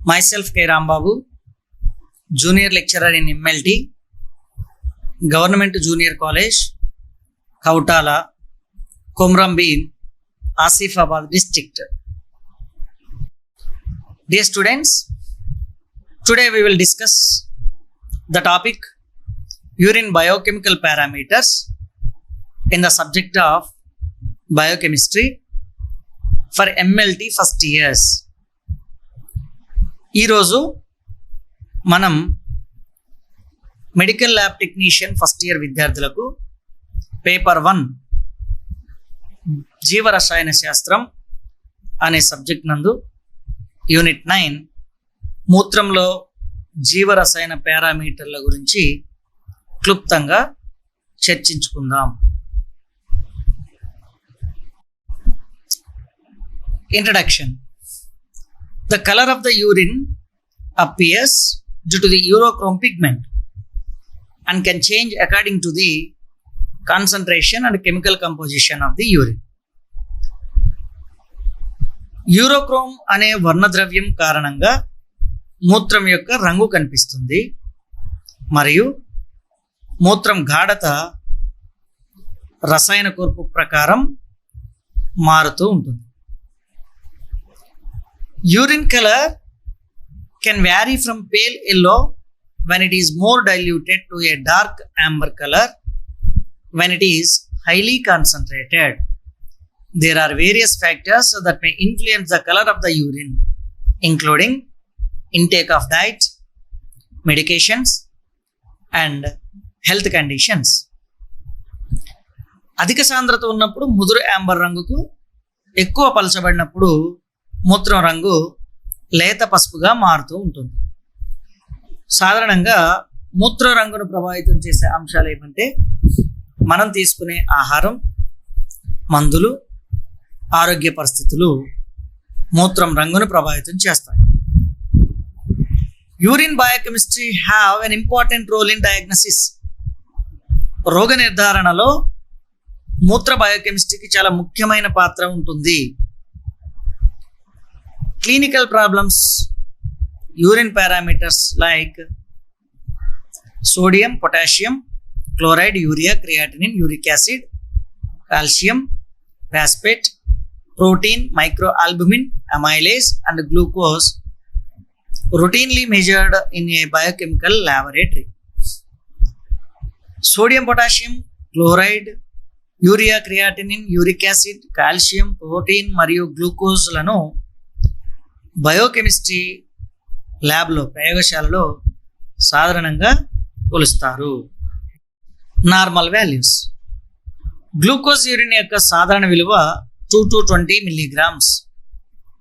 Myself K. Rambabu, Junior Lecturer in MLT, Government Junior College, Kautala, Komrambeen, Asifabad District. Dear students, today we will discuss the topic urine biochemical parameters in the subject of biochemistry for MLT first years. ఈరోజు మనం medical lab technician first year విద్యార్థులకు paper 1 జీవరసాయన శాస్త్రం అనే subject నందు unit 9 మూత్రంలో జీవరసాయన పారామీటర్ల గురించి క్లుప్తంగా చర్చించుకుందాం. Introduction. The color of the urine appears due to the urochrome pigment and can change according to the concentration and chemical composition of the urine. Urochrome అనే వర్ణద్రవ్యం కారణంగా మూత్రం యొక్క రంగు కనిపిస్తుంది మరియు మూత్రం గాఢత రసాయన కూర్పు ప్రకారం మారుతూ ఉంటుంది. Urine color can vary from pale yellow when it is more diluted to a dark amber color when it is highly concentrated. There are various factors that may influence the color of the urine, including intake of diet, medications, and health conditions. అధిక సాంద్రత ఉన్నప్పుడు ముదురు యాంబర్ రంగుకు, ఎక్కువ పలచబడినప్పుడు మూత్రం రంగు లేత పసుపుగా మారుతూ ఉంటుంది. సాధారణంగా మూత్ర రంగును ప్రభావితం చేసే అంశాలు ఏమంటే మనం తీసుకునే ఆహారం, మందులు, ఆరోగ్య పరిస్థితులు మూత్రం రంగును ప్రభావితం చేస్తాయి. Urine biochemistry have an important role in diagnosis. రోగ నిర్ధారణలో మూత్ర బయోకెమిస్ట్రీకి చాలా ముఖ్యమైన పాత్ర ఉంటుంది. Clinical problems, urine parameters like sodium, potassium, chloride, urea, creatinine, uric acid, calcium, phosphate, protein, microalbumin, amylase, and glucose routinely measured in a biochemical laboratory. Sodium, potassium, chloride, urea, creatinine, uric acid, calcium, protein మరియు గ్లూకోజ్లను biochemistry ల్యాబ్లో, ప్రయోగశాలలో సాధారణంగా కొలుస్తారు. Normal values. Glucose urine యొక్క సాధారణ విలువ 2 to 20 milligrams.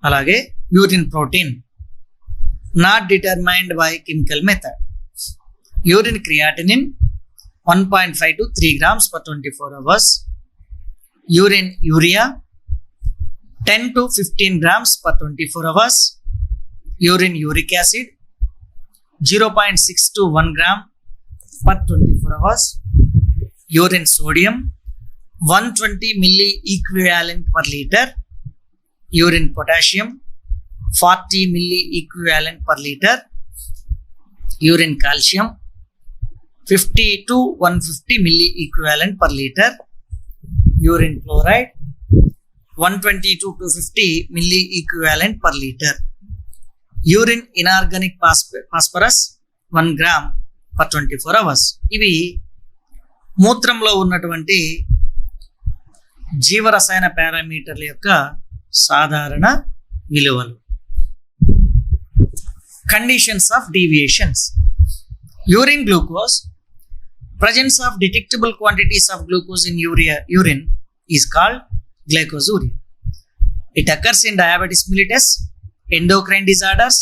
అలాగే urine protein not determined by chemical method. Urine creatinine 1.5 to 3 grams per 24 hours. Urine urea 10 to 15 grams per 24 hours. Urine uric acid 0.6 to 1 gram per 24 hours. Urine sodium 120 milli equivalent per liter. Urine potassium 40 milli equivalent per liter. Urine calcium 50 to 150 milli equivalent per liter. Urine chloride 120 to 250 milli equivalent per liter. Urine inorganic phosphorus 1 gram per 24 hours. ఇవి మూత్రంలో ఉన్నటువంటి జీవరసాయన పారామీటర్ల యొక్క సాధారణ విలువలు. Conditions of deviations. Urine glucose. Presence of detectable quantities of glucose in urine is called glycosuria. It occurs in diabetes mellitus, endocrine disorders,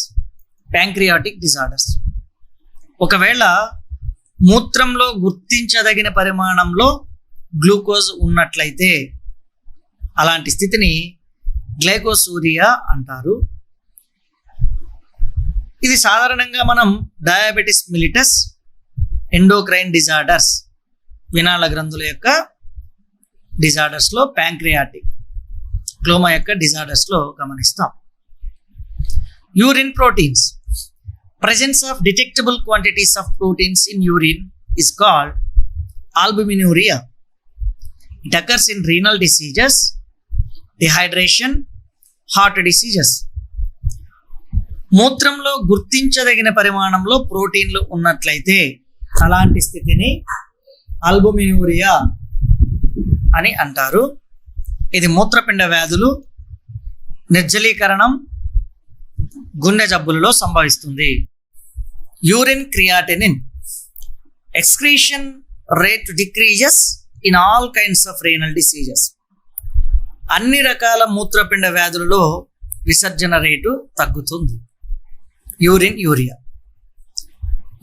pancreatic disorders. ఒకవేళ మూత్రంలో గుర్తించదగిన పరిమాణంలో గ్లూకోజ్ ఉన్నట్లయితే అలాంటి స్థితిని గ్లైకోసూరియా అంటారు. ఇది సాధారణంగా మనం డయాబెటిస్ మిలిటస్, ఎండోక్రైన్ డిజార్డర్స్, వినాళ గ్రంథుల యొక్క డిజార్డర్స్లో, ప్యాంక్రియాటిక్ క్లోమా యొక్క డిజార్డర్స్లో గమనిస్తాం. Urine proteins. Presence of detectable quantities of proteins in urine is called albuminuria. It occurs in renal diseases, dehydration, heart diseases. మూత్రంలో గుర్తించదగిన పరిమాణంలో ప్రోటీన్లు ఉన్నట్లయితే అలాంటి స్థితిని ఆల్బుమినూరియా అని అంటారు. ఇది మూత్రపిండ వ్యాధులు, నిర్జలీకరణం, గుండె జబ్బులలో సంభవిస్తుంది. Urine creatinine. Excretion rate decreases in all kinds of renal diseases. అన్ని రకాల మూత్రపిండ వ్యాధులలో విసర్జన రేటు తగ్గుతుంది. Urea.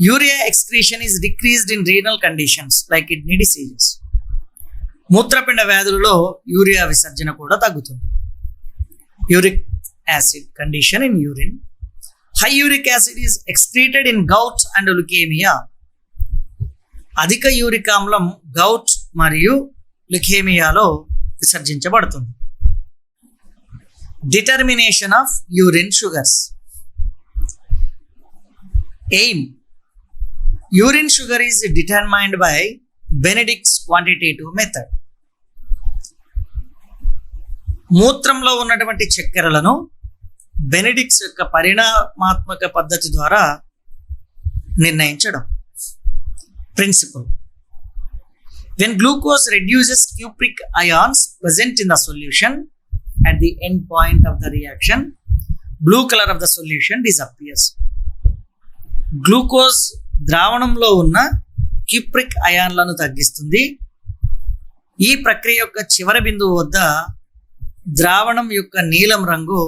Urea excretion is decreased in renal conditions like kidney diseases. మూత్రపిండ వ్యాధులలో యూరియా విసర్జన కూడా తగ్గుతుంది. Uric acid condition in urine. High uric acid is excreted in gout and leukaemia. అధిక యూరిక్ ఆమ్లం గౌట్ మరియు లుకేమియాలో విసర్జించబడుతుంది. Determination of urine sugars. Aim. Urine sugar is determined by Benedict's quantitative method. మూత్రంలో ఉన్నటువంటి చక్కెరలను బెనెడిక్ట్స్ యొక్క పరిణామాత్మక పద్ధతి ద్వారా నిర్ణయించడం. Principal. When glucose reduces cupric ions present in the solution at the end point of the reaction, blue color of the solution disappears. Glucose ద్రావణంలో ఉన్న cupric అయాన్లను తగ్గిస్తుంది. ఈ ప్రక్రియ యొక్క చివరి బిందువు వద్ద ద్రావణం యొక్క నీలం రంగు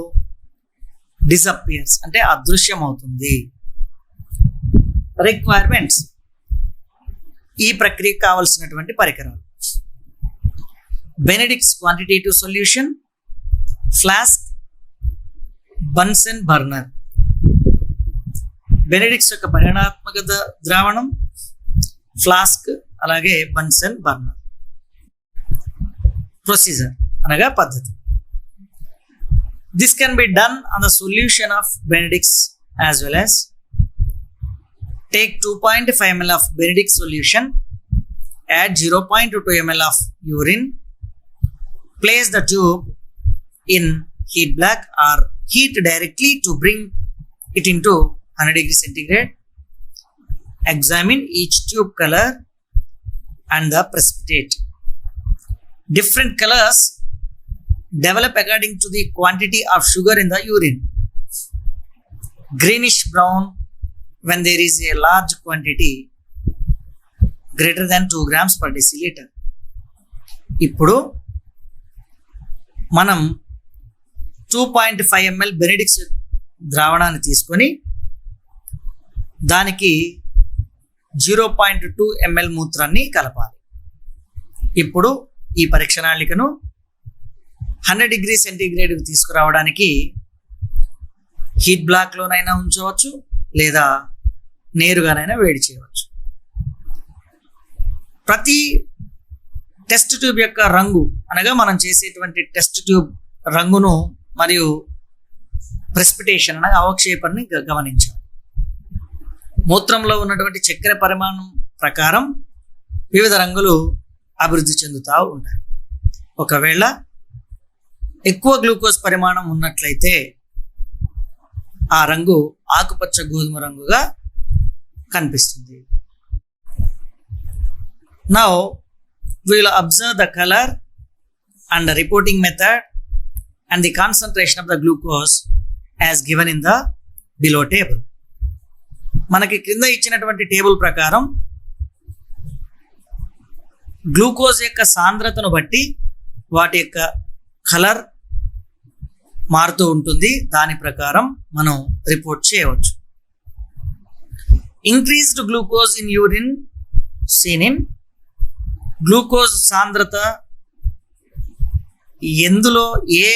డిసపియర్స్ అంటే అదృశ్యమవుతుంది. రిక్వైర్మెంట్స్. ఈ ప్రక్రియకు కావలసినటువంటి పరికరాలు: Benedict's quantitative solution, flask, Bunsen burner. Benedict's యొక్క పరిమాణాత్మక ద్రావణం, ఫ్లాస్క్, అలాగే బన్సెన్ బర్నర్. ప్రొసీజర్ అనగా పద్ధతి. This can be done on the solution of Benedict's as well as take 2.5 ml of Benedict solution, add 0.2 ml of urine, place the tube in heat black or heat directly to bring it into 100 degrees centigrade. Examine each tube color and the precipitate. Different colors develop according to the quantity of sugar in the urine. Greenish brown when there is a large quantity greater than 2 grams per deciliter. ఇప్పుడు మనం 2.5 ml బెనెడిక్ట్స్ ద్రావణాన్ని తీసుకొని దానికి 0.2 ml మూత్రాన్ని కలపాలి. ఇప్పుడు ఈ పరీక్షణాళికను 100 degree సెంటీగ్రేడ్కి తీసుకురావడానికి heat బ్లాక్లోనైనా ఉంచవచ్చు లేదా నేరుగానైనా వేడి చేయవచ్చు. ప్రతి టెస్ట్ ట్యూబ్ యొక్క రంగు అనగా మనం చేసేటువంటి టెస్ట్ ట్యూబ్ రంగును మరియు ప్రెసిపిటేషన్ అనగా అవక్షేపాన్ని గమనించాలి. మూత్రంలో ఉన్నటువంటి చక్కెర పరిమాణం ప్రకారం వివిధ రంగులు అభివృద్ధి చెందుతూ ఉంటాయి. ఒకవేళ ఎక్కువ గ్లూకోజ్ పరిమాణం ఉన్నట్లయితే ఆ రంగు ఆకుపచ్చ గోధుమ రంగుగా కనిపిస్తుంది. Now we will observe the color and the reporting method and the concentration of the glucose as given in the below table. మనకి క్రింద ఇచ్చినటువంటి టేబుల్ ప్రకారం గ్లూకోజ్ యొక్క సాంద్రతను బట్టి వాటి యొక్క కలర్ మారుతూ ఉంటుంది. దాని ప్రకారం మనం రిపోర్ట్ చేయవచ్చు. Increased glucose in urine seen in. Glucose సాంద్రత ఎందులో ఏ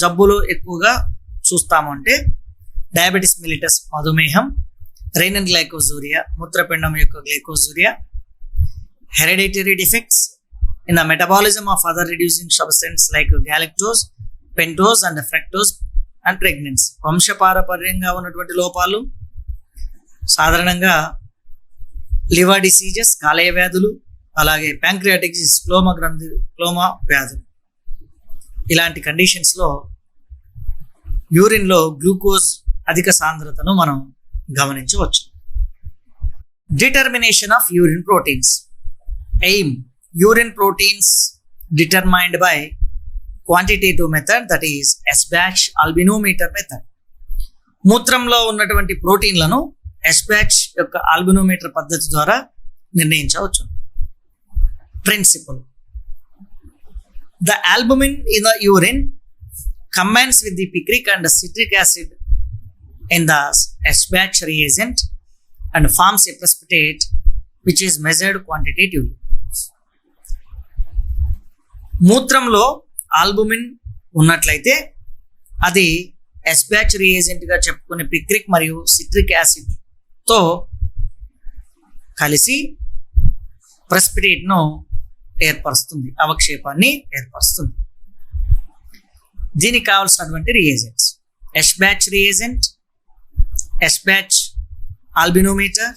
జబ్బులో ఎక్కువగా చూస్తాము అంటే డయాబెటిస్ మిలిటస్ మధుమేహం, రైనల్ గ్లైకోజూరియా మూత్రపిండం యొక్క గ్లైకోజూరియా, hereditary defects in the metabolism of other reducing substance like galactose, pentose and fructose and pregnancy. వంశపారపర్యంగా ఉన్నటువంటి లోపాలు సాధారణంగా లివర్ డిసీజెస్, కాలేయ వ్యాధులు, అలాగే ప్యాంక్రియాటిక్ డిసీజ్, క్లోమా వ్యాధులు. ఇలాంటి కండిషన్స్లో యూరిన్లో గ్లూకోజ్ అధిక సాంద్రతను మనం గమనించవచ్చు. Determination of urine proteins. Aim urine proteins determined by quantitative method, that is Esbach albuminometer method. మూత్రంలో ఉన్నటువంటి ప్రోటీన్లను ఎస్బాచ్ యొక్క ఆల్బినోమీటర్ పద్ధతి ద్వారా నిర్ణయించవచ్చు. Principle: the albumin in the urine combines with the picric and citric acid in the S-batch reagent and forms a precipitate which is measured quantitatively. మూత్రంలో albumin ఉన్నట్లయితే అది S-batch రియేజెంట్గా చెప్పుకునే పిక్రిక్ మరియు సిట్రిక్ యాసిడ్తో కలిసి ప్రెసిపిటేట్ను ఏర్పరుస్తుంది, అవక్షేపాన్ని ఏర్పరుస్తుంది. దీనికి కావాల్సినటువంటి reagents: Esbach reagent, Esbach albuminometer,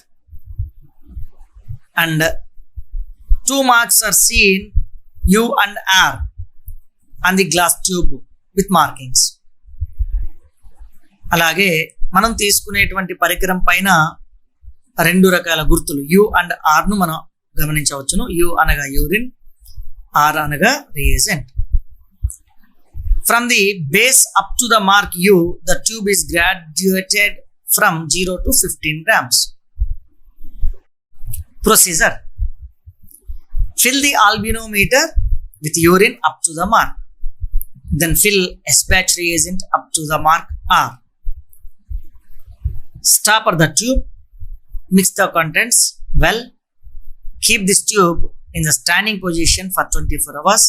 and 2 marks are seen U and R on the glass tube with markings. అలాగే మనం తీసుకునేటువంటి పరికరం పైన 2 రకాల గుర్తులు U and R ను మనం గమనించవచ్చును. U అనగా యూరిన్, R అనగా reagent. From the base up to the mark U, the tube is graduated from 0 to 15 grams. Procedure: fill the albuinometer with urine up to the mark. Then fill S-batch reagent up to the mark R. Stopper the tube. Mix the contents well. Keep this tube in the standing position for 24 hours.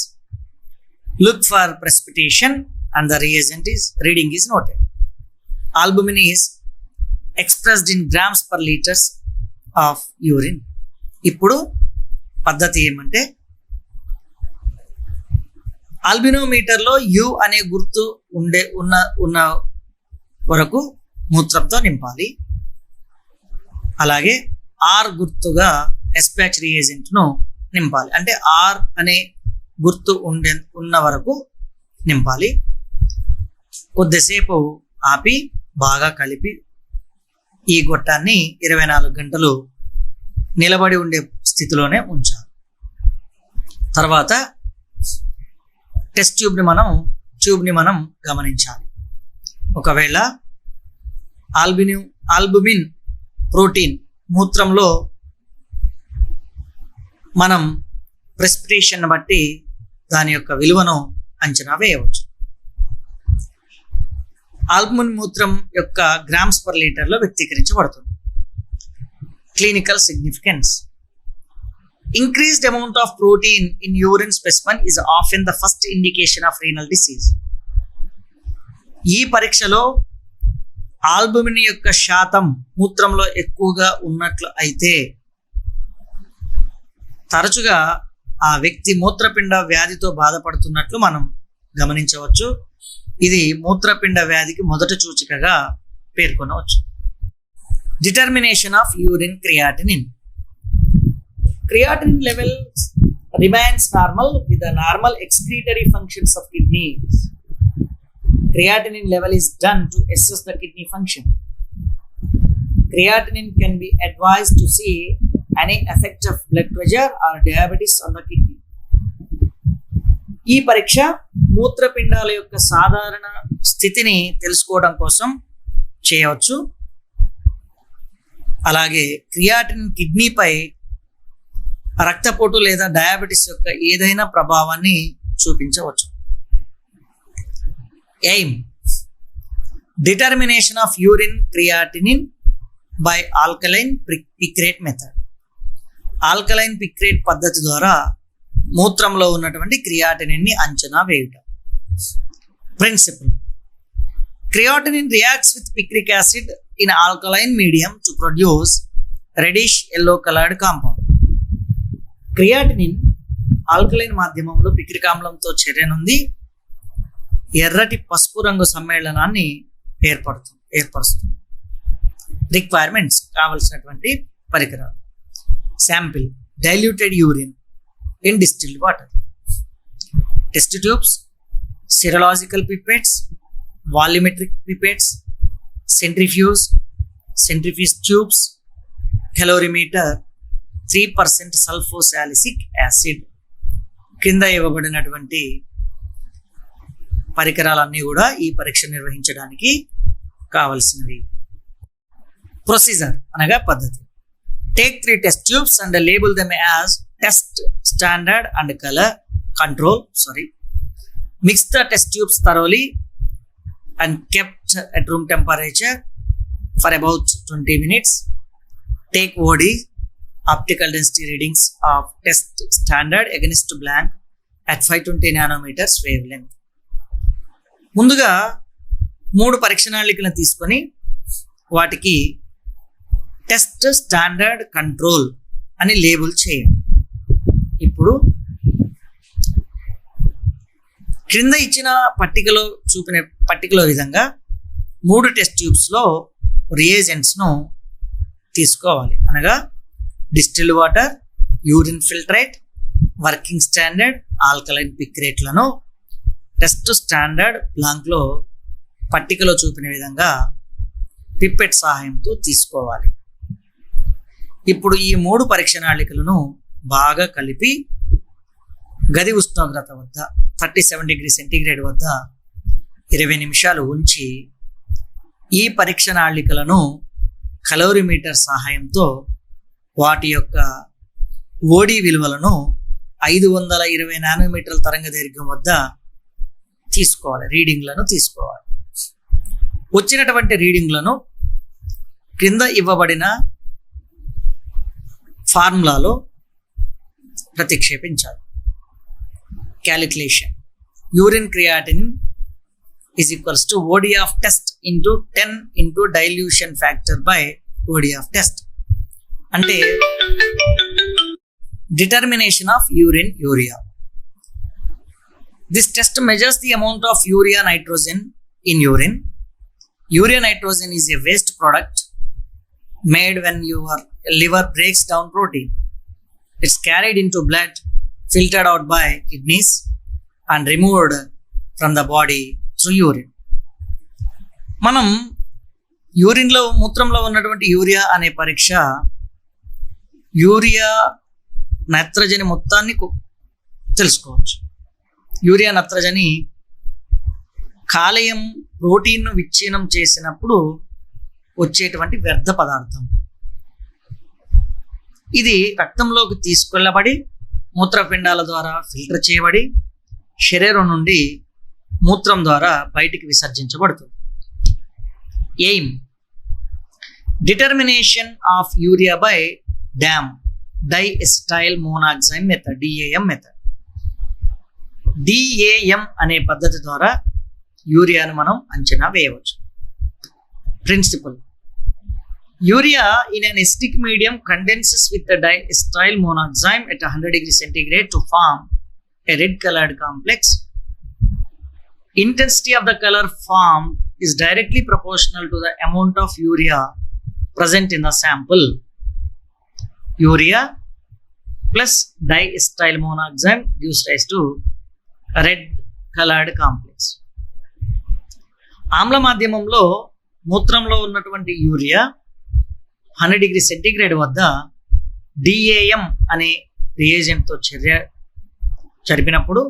Look for precipitation and the reading is noted. Albumin is expressed in grams per liters of urine. ఇప్పుడు పద్ధతి ఏమంటే, ఆల్బినోమీటర్లో U అనే గుర్తు ఉన్న వరకు మూత్రంతో నింపాలి. అలాగే R గుర్తుగా ఎస్-బ్యాచ్ రియేజెంట్ను నింపాలి. అంటే R అనే గుర్తు ఉన్న వరకు నింపాలి. కొద్దిసేపు ఆపి బాగా కలిపి ఈ గొట్టాన్ని 24 గంటలు నిలబడి ఉండే స్థితిలోనే ఉంచాలి. తర్వాత టెస్ట్ ట్యూబ్ని మనం గమనించాలి. ఒకవేళ ఆల్బుమిన్ ప్రోటీన్ మూత్రంలో మనం ప్రెసిపిటేషన్ బట్టి దాని యొక్క విలువను అంచనా వేయవచ్చు. ఆల్బుమిన్ మూత్రం యొక్క గ్రామ్స్ పర్ లీటర్లో వ్యక్తీకరించబడుతుంది. Clinical significance: increased amount of protein in urine specimen is often the first indication of renal disease. ఈ పరీక్షలో ఆల్బుమిన్ యొక్క శాతం మూత్రంలో ఎక్కువగా ఉన్నట్లు అయితే తరచుగా ఆ వ్యక్తి మూత్రపిండ వ్యాధితో బాధపడుతున్నట్లు మనం గమనించవచ్చు. ఇది మూత్రపిండ వ్యాధికి మొదటి సూచికగా పేర్కొనవచ్చు. Determination of urine creatinine. Creatinine level remains normal with the normal excretory functions of kidneys. Creatinine level is done to assess the kidney function. Creatinine can be advised to see any effect of blood pressure or diabetes on the kidney. ఈ పరీక్ష మూత్రపిండాల యొక్క సాధారణ స్థితిని తెలుసుకోవడం కోసం చేయవచ్చు. అలాగే క్రియాటినిన్ కిడ్నీపై రక్తపోటు లేదా డయాబెటిస్ యొక్క ఏదైనా ప్రభావాన్ని చూపించవచ్చు. Aim: determination of urine creatinine by alkaline picrate method. Alkaline picrate పద్ధతి ద్వారా మూత్రంలో ఉన్నటువంటి క్రియాటినిన్ని అంచనా వేయుట. Principle: creatinine reacts with picric acid in alkaline medium to produce reddish yellow coloured compound. Creatinine alkaline మాధ్యమంలో పిక్రిక్ ఆమ్లంతో చర్యనుంది ఎర్రటి పసుపు రంగు సమ్మేళనాన్ని ఏర్పరుస్తుంది. రిక్వైర్మెంట్స్ కావలసినటువంటి పరికరాలు. Sample diluted urine in distilled water, test tubes, serological pipettes, volumetric pipettes, centrifuge tubes, calorimeter, 3% sulfosalicic acid. కింద ఇవ్వబడినటువంటి పరికరాలన్నీ కూడా ఈ పరీక్ష నిర్వహించడానికి కావలసినవి. ప్రొసీజర్ అనగా పద్ధతి. Take 3 test tubes and label them as test standard and colour control. Mix the test tubes thoroughly and kept at room temperature for about 20 minutes. Take OD, optical density readings of test standard against blank at 520 nanometers wavelength. ముందుగా 3 పరీక్షణాళికలను తీసుకొని వాటికి test standard control అని label చేయండి. ఇప్పుడు క్రింద ఇచ్చిన పట్టికలో విధంగా 3 టెస్ట్ ట్యూబ్స్లో రియేజెంట్స్ను తీసుకోవాలి. అనగా distilled water, urine filtrate, working standard alkaline పిక్రేట్లను టెస్ట్ స్టాండర్డ్ బ్లాంక్లో పట్టికలో చూపిన విధంగా పిప్పెట్ సహాయంతో తీసుకోవాలి. ఇప్పుడు ఈ 3 పరీక్షణాళికలను బాగా కలిపి గది ఉష్ణోగ్రత వద్ద 37 డిగ్రీ సెంటీగ్రేడ్ వద్ద 20 నిమిషాలు ఉంచి ఈ పరీక్షణాళికలను కలోరీమీటర్ సహాయంతో వాటి యొక్క ఓడి విలువలను 520 నానోమీటర్ల తరంగ దైర్ఘ్యం వద్ద తీసుకోవాలి. రీడింగ్లను తీసుకోవాలి. వచ్చినటువంటి రీడింగ్లను క్రింద ఇవ్వబడిన ఫార్ములాలో ప్రతిక్షేపించాలి. Calculation. Urine creatinine is equals to OD of test into 10 into dilution factor by OD of test. అంటే determination of urine urea. This test measures the amount of urea nitrogen in urine. Urea nitrogen is a waste product made when your liver breaks down protein. It's carried into blood, filtered out by kidneys and removed from the body through urine. మనం మూత్రంలో ఉన్నటువంటి urea అనే పరీక్ష urea నత్రజని మొత్తాన్ని తెలుసుకోవచ్చు. Urea నత్రజని కాలేయం ప్రోటీన్ను విచ్ఛిన్నం చేసినప్పుడు వచ్చేటువంటి వ్యర్థ పదార్థం. ఇది రక్తంలోకి తీసుకెళ్ళబడి మూత్రపిండాల ద్వారా ఫిల్టర్ చేయబడి శరీరం నుండి మూత్రం ద్వారా బయటికి విసర్జించబడుతుంది. Aim determination of urea by diacetyl monoxime method, DAM method. DAM అనే పద్ధతి ద్వారా యూరియాను మనం అంచనా వేయవచ్చు. Principle: Urea in an acidic medium condenses with the diacetyl monoxime at 100 degrees centigrade to form a red colored complex. Intensity of the color formed is directly proportional to the amount of urea present in the sample. Urea plus diacetyl monoxime gives rise to a red colored complex. ఆమ్ల మాధ్యమంలో మూత్రంలో ఉన్నటువంటి urea 100 degree centigrade వద్ద DAM అనే రియేజెంట్తో చర్య జరిపినప్పుడు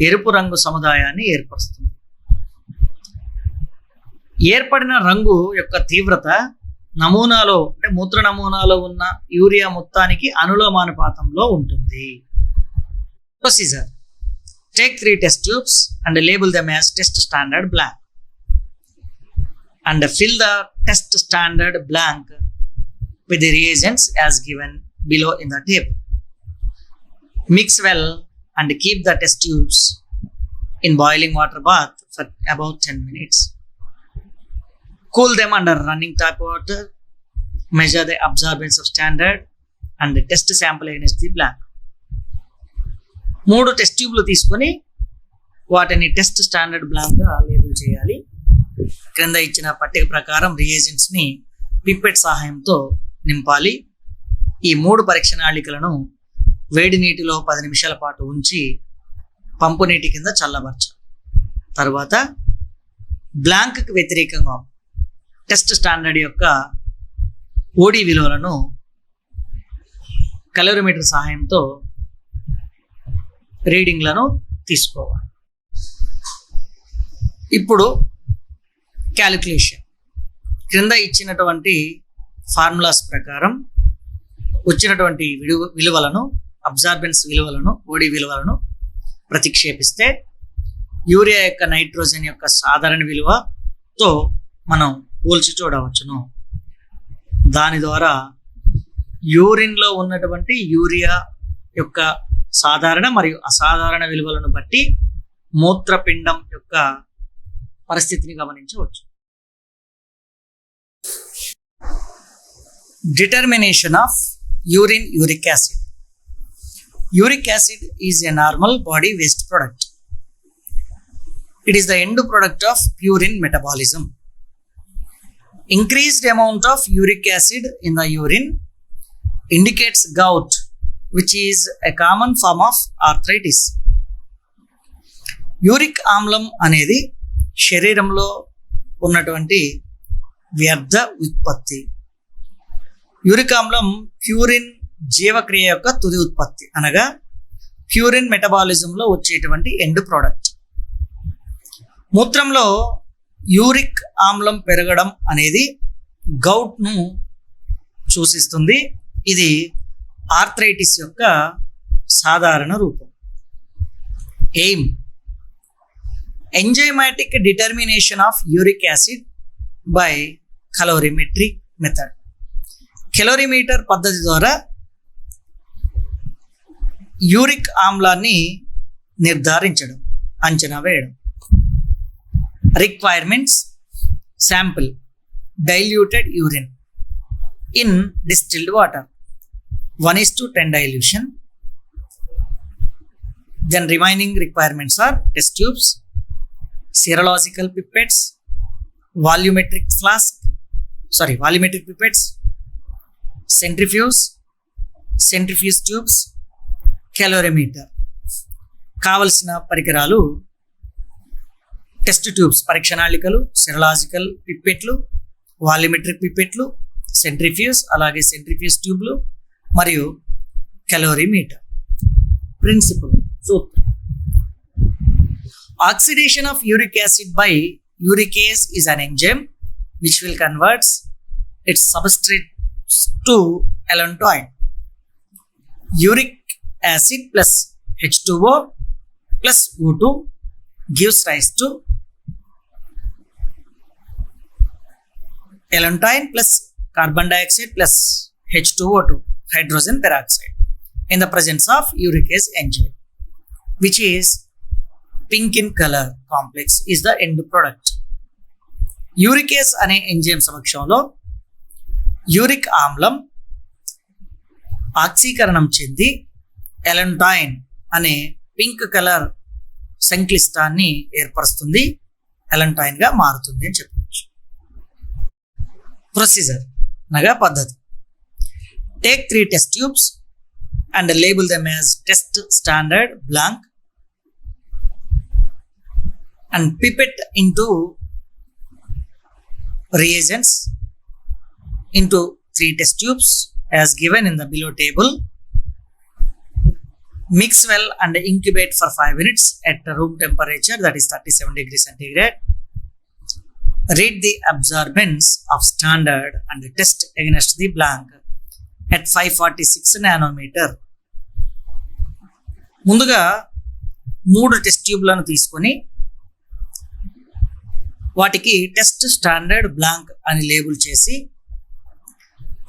ఎరుపు రంగు సముదాయాన్ని ఏర్పరుస్తుంది. ఏర్పడిన రంగు యొక్క తీవ్రత నమూనాలో అంటే మూత్ర నమూనాలో ఉన్న యూరియా మొత్తానికి అనులోమానుపాతంలో ఉంటుంది. Procedure: take 3 test tubes and label them as test standard blank and fill the test standard blank with the reagents as given below in the table. Mix well and keep the test tubes in boiling water bath for about 10 minutes. Cool them under running tap water. Measure the absorbance of standard and test sample against the blank. 3 test ట్యూబ్లు తీసుకొని వాటిని test standard బ్లాంక్గా label చేయాలి. క్రింద ఇచ్చిన పట్టిక ప్రకారం రియేజెంట్స్ని pipette సహాయంతో నింపాలి. ఈ 3 పరీక్ష నాళికలను వేడి నీటిలో 10 నిమిషాల పాటు ఉంచి పంపు నీటి కింద చల్లబరచాలి. తర్వాత బ్లాంక్కి వ్యతిరేకంగా టెస్ట్ స్టాండర్డ్ యొక్క ఓడి విలువలను కలోరీమీటర్ సహాయంతో రీడింగ్లను తీసుకోవాలి. ఇప్పుడు క్యాలిక్యులేషన్. క్రింద ఇచ్చినటువంటి ఫార్ములాస్ ప్రకారం వచ్చినటువంటి విలువలను, అబ్జార్బెన్స్ విలువలను, ఓడి విలువలను ప్రతిక్షేపిస్తే యూరియా యొక్క నైట్రోజన్ యొక్క సాధారణ విలువతో మనం పోల్చి చూడవచ్చును. దాని ద్వారా యూరిన్లో ఉన్నటువంటి యూరియా యొక్క సాధారణ మరియు అసాధారణ విలువలను బట్టి మూత్రపిండం యొక్క పరిస్థితిని గమనించవచ్చు. Determination of urine uric acid. Uric acid is a normal body waste product. It is the end product of urine metabolism. Increased amount of uric acid in the urine indicates gout, which is a common form of arthritis. Uric ఆమ్లం అనేది శరీరంలో ఉన్నటువంటి వ్యర్థ ఉత్పత్తి. Uric ఆమ్లం purine జీవక్రియ యొక్క తుది ఉత్పత్తి, అనగా ప్యూరిన్ మెటబాలిజంలో వచ్చేటువంటి ఎండ్ ప్రోడక్ట్. మూత్రంలో యూరిక్ ఆమ్లం పెరగడం అనేది గౌట్ను సూచిస్తుంది. ఇది ఆర్థరైటిస్ యొక్క సాధారణ రూపం. Aim: enzymatic determination of uric acid by calorimetric method. Calorimeter పద్ధతి ద్వారా యూరిక్ ఆమ్లాన్ని నిర్ధారించడం, అంచనా వేయడం. Requirements: sample diluted urine in distilled water 1:10 dilution. Then remaining requirements are test tubes, serological pipettes, volumetric pipettes, centrifuge tubes, calorimeter. కావలసిన పరికరాలు test tubes పరీక్ష నాళికలు, serological పిప్పెట్లు, volumetric పిప్పెట్లు, centrifuge, అలాగే centrifuge ట్యూబ్లు మరియు క్యాలోరీమీటర్. ప్రిన్సిపల్ సూత్రం: oxidation of uric acid by uricase is an enzyme which will convert its substrate to allantoin. Uric acid plus H2O plus O2 gives rise to allantoin plus carbon dioxide plus H2O2 hydrogen peroxide in the presence of uricase enzyme, which is pink in color. Complex is the end product. యూరికేస్ అనే enzyme సమక్షంలో uric ఆమ్లం ఆక్సీకరణం చెంది ఎలంటాయిన్ అనే pink colour సంక్లిష్టాన్ని ఏర్పరుస్తుంది, ఎలంటాయిన్గా మారుతుంది అని చెప్పవచ్చు. ప్రొసీజర్ అనగా పద్ధతి: take 3 test tubes and label them as test standard blank and pipette into reagents into 3 test tubes as given in the below table. Mix well and incubate for 5 minutes at room temperature, that is 37 degrees centigrade. Read the absorbance of standard and test against the blank at 546 nanometer. ముందుగా 3 test ట్యూబ్లను తీసుకొని వాటికి test standard blank అని label చేసి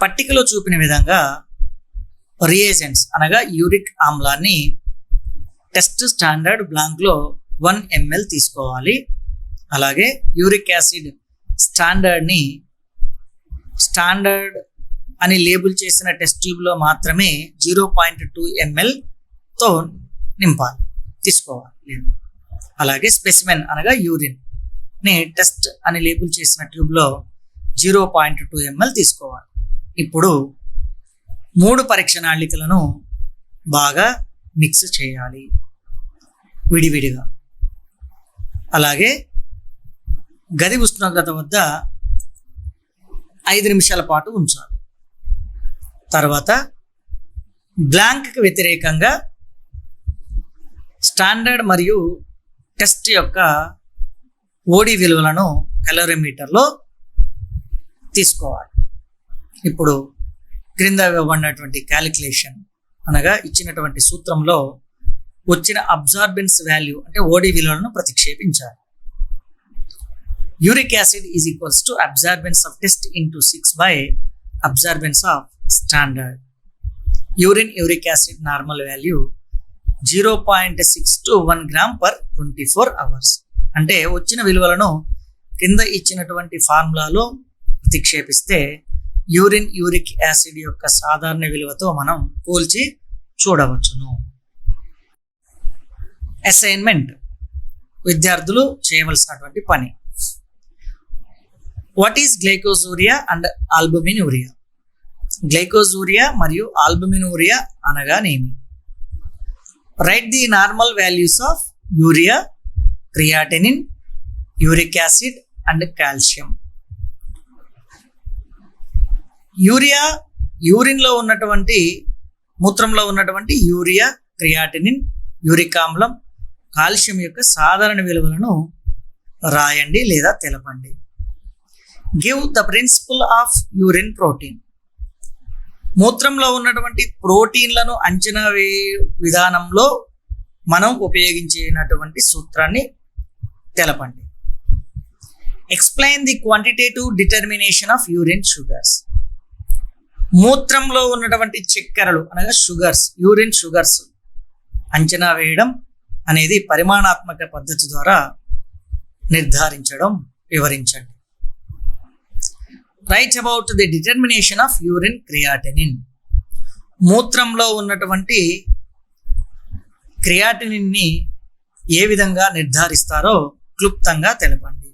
పట్టికలో చూపిన విధంగా reagents అనగా uric ఆమ్లాన్ని test standard బ్లాంక్లో 1 ml తీసుకోవాలి. అలాగే యూరిక్ యాసిడ్ స్టాండర్డ్ అని లేబుల్ చేసిన టెస్ట్ ట్యూబ్లో మాత్రమే 0.2 ml తో తీసుకోవాలి. అలాగే స్పెసిమెన్ అనగా యూరిన్ ని టెస్ట్ అని లేబుల్ చేసిన ట్యూబ్లో 0.2 ml తీసుకోవాలి. ఇప్పుడు 3 పరీక్ష నాళికలను బాగా మిక్స్ చేయాలి విడివిడిగా. అలాగే గది ఉష్ణోగ్రత వద్ద 5 నిమిషాల పాటు ఉంచాలి. తర్వాత బ్లాంక్కి వ్యతిరేకంగా స్టాండర్డ్ మరియు టెస్ట్ యొక్క ఓడి విలువలను క్యాలరీమీటర్లో తీసుకోవాలి. ఇప్పుడు క్రింద ఇవ్వబడినటువంటి క్యాలిక్యులేషన్ అనగా ఇచ్చినటువంటి సూత్రంలో వచ్చిన అబ్జార్బెన్స్ వాల్యూ అంటే ఓడి విలువలను ప్రతిక్షేపించాలి. Uric acid is equals to absorbance of test into 6 by absorbance of standard. Uric acid normal value 0.621 gram per 24 hours. అంటే వచ్చిన విలువలను కింద ఇచ్చినటువంటి ఫార్ములాలో ప్రతిక్షేపిస్తే యూరిక్ యాసిడ్ యొక్క సాధారణ విలువతో మనం పోల్చి చూడవచ్చును. అసైన్మెంట్, విద్యార్థులు చేయవలసినటువంటి పని. What is glycosuria and albuminuria? Glycosuria మరియు ఆల్బుమినూరియా అనగానేమి? Write the normal values of urea, creatinine, uric acid and calcium. యూరిన్లో ఉన్నటువంటి మూత్రంలో ఉన్నటువంటి యూరియా, క్రియాటినిన్, యూరిక్ ఆమ్లం, కాల్షియం యొక్క సాధారణ విలువలను రాయండి లేదా తెలపండి. Give the principle of urine protein. మూత్రంలో ఉన్నటువంటి ప్రోటీన్లను అంచనా వేయ విధానంలో మనం ఉపయోగించినటువంటి సూత్రాన్ని తెలపండి. Explain the quantitative determination of urine sugars. మూత్రంలో ఉన్నటువంటి చక్కెరలు అనగా షుగర్స్, యూరిన్ షుగర్స్ అంచనా వేయడం అనేది పరిమాణాత్మక పద్ధతి ద్వారా నిర్ధారించడం వివరించండి. Write about the determination of urine creatinine. మూత్రంలో ఉన్నటువంటి క్రియాటినిన్ని ఏ విధంగా నిర్ధారిస్తారో క్లుప్తంగా తెలపండి.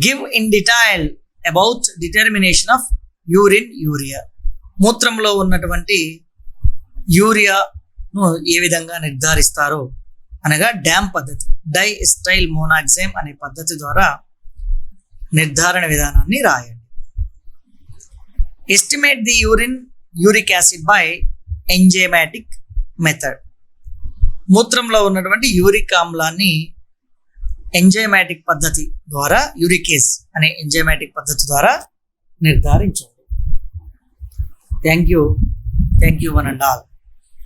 Give in detail about determination of urea. మూత్రంలో ఉన్నటువంటి యూరియాను ఏ విధంగా నిర్ధారిస్తారో అనగా డ్యామ్ పద్ధతి, డైఎస్టైల్ మోనాక్సైమ్ అనే పద్ధతి ద్వారా నిర్ధారణ విధానాన్ని రాయండి. Estimate the uric acid by enzymatic method. మూత్రంలో ఉన్నటువంటి యూరిక్ ఆమ్లాన్ని ఎంజైమాటిక్ పద్ధతి ద్వారా, యూరికేస్ అనే ఎంజైమాటిక్ పద్ధతి ద్వారా నిర్ధారించండి. Thank you one and all.